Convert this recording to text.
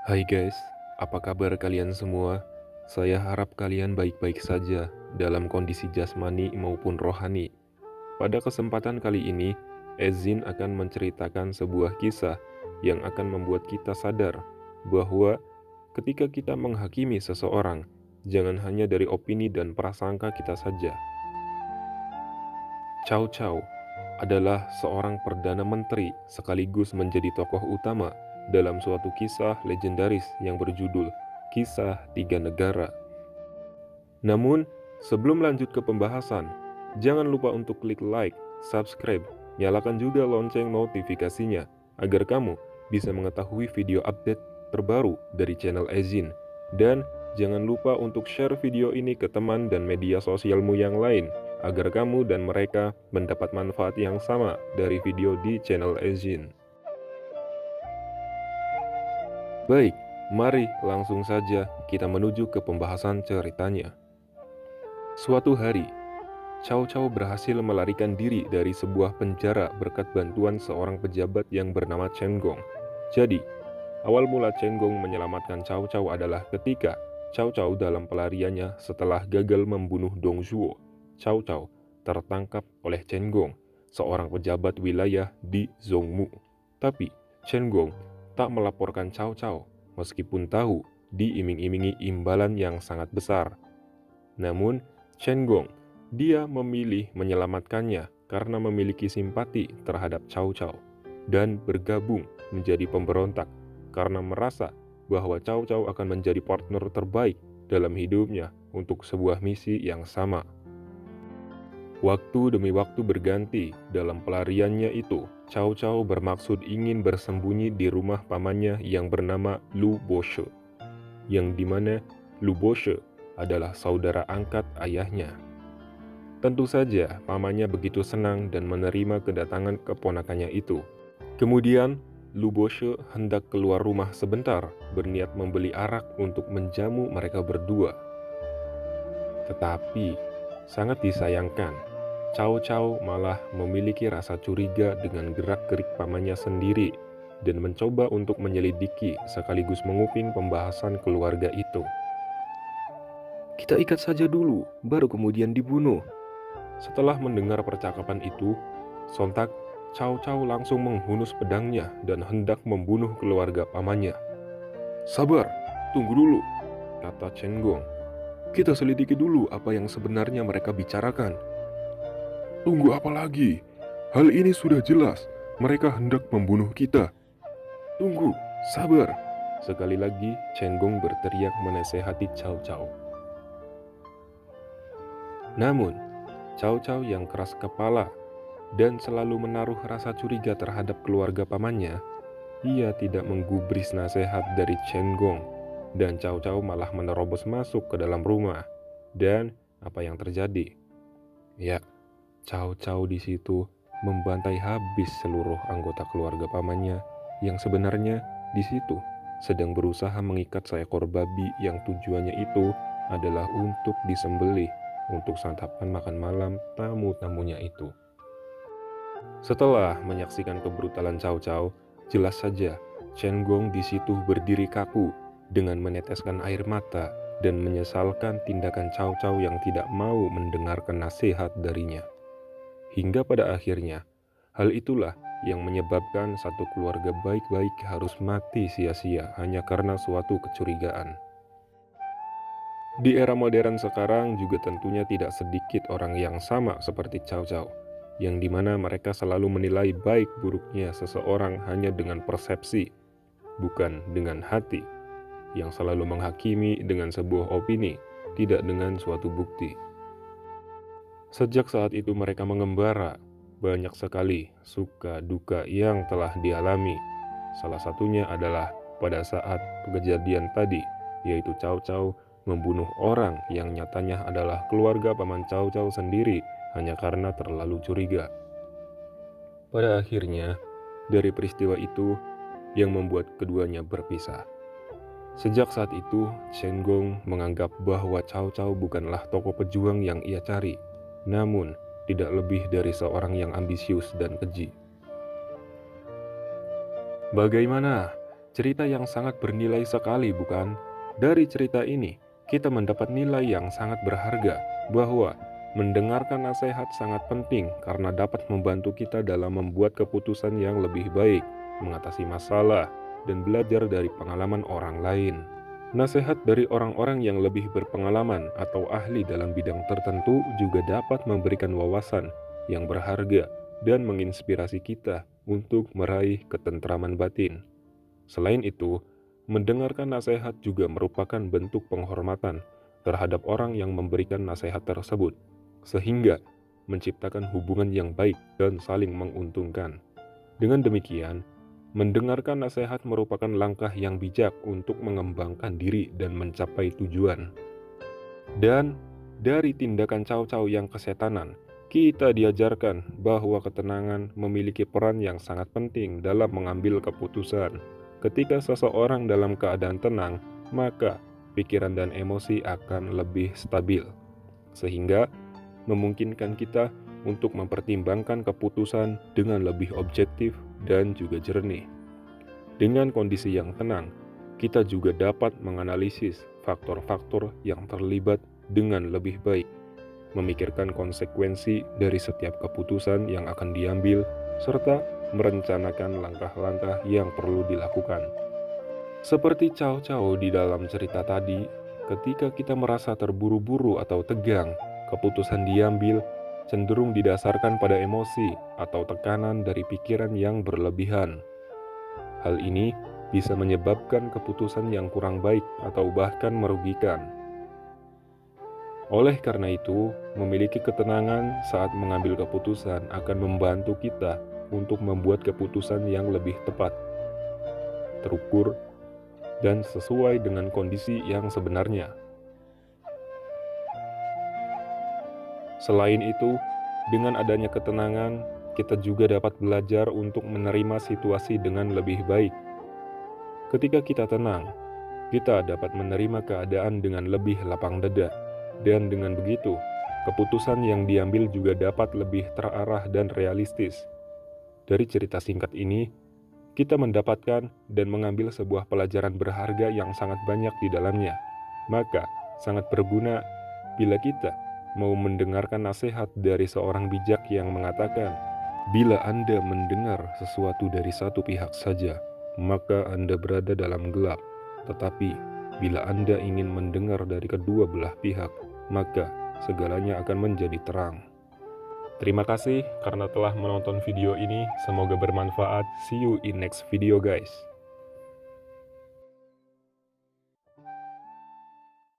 Hai guys, apa kabar kalian semua? Saya harap kalian baik-baik saja dalam kondisi jasmani maupun rohani. Pada kesempatan kali ini, Ezin akan menceritakan sebuah kisah yang akan membuat kita sadar bahwa ketika kita menghakimi seseorang, jangan hanya dari opini dan prasangka kita saja. Cao Cao adalah seorang perdana menteri sekaligus menjadi tokoh utama dalam suatu kisah legendaris yang berjudul Kisah Tiga Negara. Namun, sebelum lanjut ke pembahasan, jangan lupa untuk klik like, subscribe, nyalakan juga lonceng notifikasinya agar kamu bisa mengetahui video update terbaru dari channel Ezin. Dan jangan lupa untuk share video ini ke teman dan media sosialmu yang lain agar kamu dan mereka mendapat manfaat yang sama dari video di channel Ezin. Baik, mari langsung saja kita menuju ke pembahasan ceritanya. Suatu hari, Cao Cao berhasil melarikan diri dari sebuah penjara berkat bantuan seorang pejabat yang bernama Chen Gong. Jadi, awal mula Chen Gong menyelamatkan Cao Cao adalah ketika Cao Cao dalam pelariannya setelah gagal membunuh Dong Zhuo. Cao Cao tertangkap oleh Chen Gong, seorang pejabat wilayah di Zhongmu. Tapi, Chen Gong tak melaporkan Cao Cao, meskipun tahu diiming-imingi imbalan yang sangat besar. Namun, Chen Gong, dia memilih menyelamatkannya karena memiliki simpati terhadap Cao Cao dan bergabung menjadi pemberontak karena merasa bahwa Cao Cao akan menjadi partner terbaik dalam hidupnya untuk sebuah misi yang sama. Waktu demi waktu berganti dalam pelariannya itu, Cao Cao bermaksud ingin bersembunyi di rumah pamannya yang bernama Lu Boshe, yang dimana Lu Boshe adalah saudara angkat ayahnya. Tentu saja pamannya begitu senang dan menerima kedatangan keponakannya itu. Kemudian, Lu Boshe hendak keluar rumah sebentar, berniat membeli arak untuk menjamu mereka berdua. Tetapi, sangat disayangkan, Cao Cao malah memiliki rasa curiga dengan gerak-gerik pamannya sendiri dan mencoba untuk menyelidiki sekaligus menguping pembahasan keluarga itu. Kita ikat saja dulu, baru kemudian dibunuh. Setelah mendengar percakapan itu, sontak Cao Cao langsung menghunus pedangnya dan hendak membunuh keluarga pamannya. Sabar, tunggu dulu, kata Chen Gong. Kita selidiki dulu apa yang sebenarnya mereka bicarakan. Tunggu apa lagi? Hal ini sudah jelas, mereka hendak membunuh kita. Tunggu, sabar. Sekali lagi Chen Gong berteriak menasehati Cao Cao. Namun, Cao Cao yang keras kepala dan selalu menaruh rasa curiga terhadap keluarga pamannya, ia tidak menggubris nasihat dari Chen Gong, dan Cao Cao malah menerobos masuk ke dalam rumah. Dan apa yang terjadi? Ya, Cao Cao di situ membantai habis seluruh anggota keluarga pamannya yang sebenarnya di situ sedang berusaha mengikat seekor babi yang tujuannya itu adalah untuk disembelih untuk santapan makan malam tamu-tamunya itu. Setelah menyaksikan kebrutalan Cao Cao, jelas saja Chen Gong di situ berdiri kaku dengan meneteskan air mata dan menyesalkan tindakan Cao Cao yang tidak mau mendengarkan nasihat darinya. Hingga pada akhirnya, hal itulah yang menyebabkan satu keluarga baik-baik harus mati sia-sia hanya karena suatu kecurigaan. Di era modern sekarang juga tentunya tidak sedikit orang yang sama seperti Cao Cao, yang dimana mereka selalu menilai baik buruknya seseorang hanya dengan persepsi, bukan dengan hati, yang selalu menghakimi dengan sebuah opini, tidak dengan suatu bukti. Sejak saat itu mereka mengembara, banyak sekali suka duka yang telah dialami. Salah satunya adalah pada saat kejadian tadi, yaitu Cao Cao membunuh orang yang nyatanya adalah keluarga paman Cao Cao sendiri hanya karena terlalu curiga. Pada akhirnya, dari peristiwa itu yang membuat keduanya berpisah. Sejak saat itu, Chen Gong menganggap bahwa Cao Cao bukanlah tokoh pejuang yang ia cari, namun tidak lebih dari seorang yang ambisius dan keji. Bagaimana? Cerita yang sangat bernilai sekali, bukan? Dari cerita ini, kita mendapat nilai yang sangat berharga bahwa mendengarkan nasihat sangat penting karena dapat membantu kita dalam membuat keputusan yang lebih baik, mengatasi masalah, dan belajar dari pengalaman orang lain. Nasihat dari orang-orang yang lebih berpengalaman atau ahli dalam bidang tertentu juga dapat memberikan wawasan yang berharga dan menginspirasi kita untuk meraih ketentraman batin. Selain itu, mendengarkan nasihat juga merupakan bentuk penghormatan terhadap orang yang memberikan nasihat tersebut, sehingga menciptakan hubungan yang baik dan saling menguntungkan. Dengan demikian, mendengarkan nasihat merupakan langkah yang bijak untuk mengembangkan diri dan mencapai tujuan. Dan dari tindakan Cao Cao yang kesetanan, kita diajarkan bahwa ketenangan memiliki peran yang sangat penting dalam mengambil keputusan. Ketika seseorang dalam keadaan tenang, maka pikiran dan emosi akan lebih stabil, sehingga memungkinkan kita untuk mempertimbangkan keputusan dengan lebih objektif dan juga jernih. Dengan kondisi yang tenang, kita juga dapat menganalisis faktor-faktor yang terlibat dengan lebih baik, memikirkan konsekuensi dari setiap keputusan yang akan diambil, serta merencanakan langkah-langkah yang perlu dilakukan. Seperti Cao Cao di dalam cerita tadi, ketika kita merasa terburu-buru atau tegang, keputusan diambil cenderung didasarkan pada emosi atau tekanan dari pikiran yang berlebihan. Hal ini bisa menyebabkan keputusan yang kurang baik atau bahkan merugikan. Oleh karena itu, memiliki ketenangan saat mengambil keputusan akan membantu kita untuk membuat keputusan yang lebih tepat, terukur, dan sesuai dengan kondisi yang sebenarnya. Selain itu, dengan adanya ketenangan, kita juga dapat belajar untuk menerima situasi dengan lebih baik. Ketika kita tenang, kita dapat menerima keadaan dengan lebih lapang dada, dan dengan begitu, keputusan yang diambil juga dapat lebih terarah dan realistis. Dari cerita singkat ini, kita mendapatkan dan mengambil sebuah pelajaran berharga yang sangat banyak di dalamnya. Maka, sangat berguna bila kita mau mendengarkan nasihat dari seorang bijak yang mengatakan, bila Anda mendengar sesuatu dari satu pihak saja, maka Anda berada dalam gelap. Tetapi, bila Anda ingin mendengar dari kedua belah pihak, maka segalanya akan menjadi terang. Terima kasih karena telah menonton video ini. Semoga bermanfaat. See you in next video, guys.